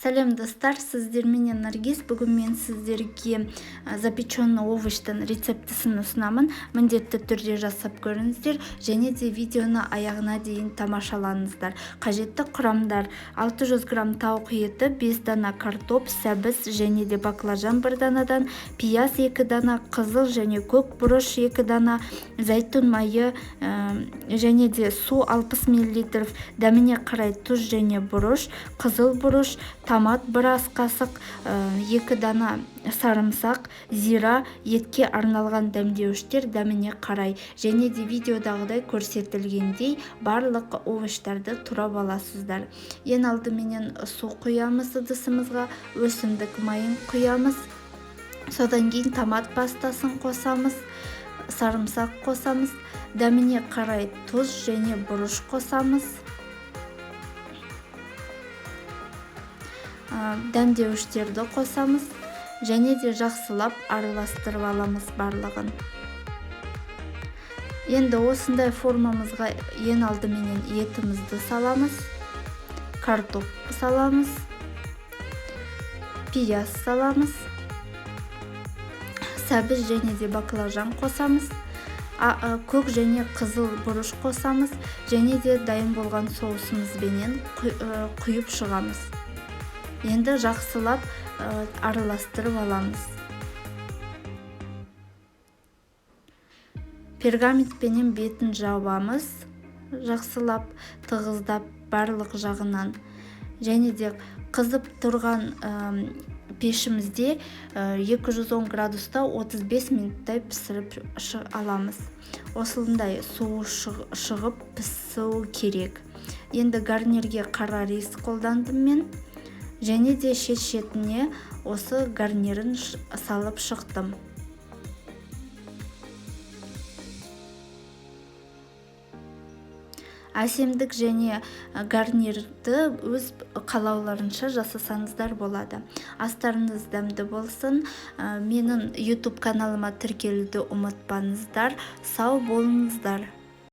Сәлем достар, сіздер менен Наргиз. Бүгін мен сіздерге запеченный овощтан рецептісін ұсынамын. Міндетті түрде жасап көріңіздер, және де видеоны аяғына дейін тамашалаңыздар. Қажетті құрамдар: 600 грамм тауық еті, 5 дана картоп, сәбіз және де баклажан 1 данадан, пияз 2 дана, қызыл және көк бұрыш 2 дана, зәйтүн майы және де су 60 мл, дәміне қарай тұз және бұрыш, қызыл бұрыш, томат 1 ас қасық, 2 дана сарымсақ, зира, етке арналған дәмдеуіштер дәміне қарай, және де видеодағыдай көрсетілгендей барлық овощтарды турап аласыздар. Ең алдыменен су құямыз ыдысымызға, өсімдік майын құямыз, содан кейін томат пастасын қосамыз, сарымсақ қосамыз, дәміне қарай тұз және бұрыш қосамыз, дәмдеуіштерді қосамыз, және де жақсылап араластырып аламыз барлығын. Енді осындай формамызға ең алдыменен етімізді саламыз, картоп саламыз, пияз саламыз, сәбіз және де баклажан қосамыз, көк және қызыл бұрыш қосамыз, және де дайын болған соусымызбенен құйып шығамыз. Енді жақсылап араластырып аламыз. Пергаментпенен бетін жабамыз, жақсылап тығыздап барлық жағынан, және де қызып тұрған пешімізде 210 градуста 35 минуттай пісіріп аламыз. Осылай суы шығып пісуі керек. Енді гарнирге қара рис қолдандым мен, және де шет-шетіне осы гарнирін салып шықтым. Әсемдік және гарнирді өз қалауларынша жасасаңыздар болады. Астарыңыз дәмді болсын. Менің YouTube каналыма тіркелуді ұмытпаңыздар. Сау болыңыздар.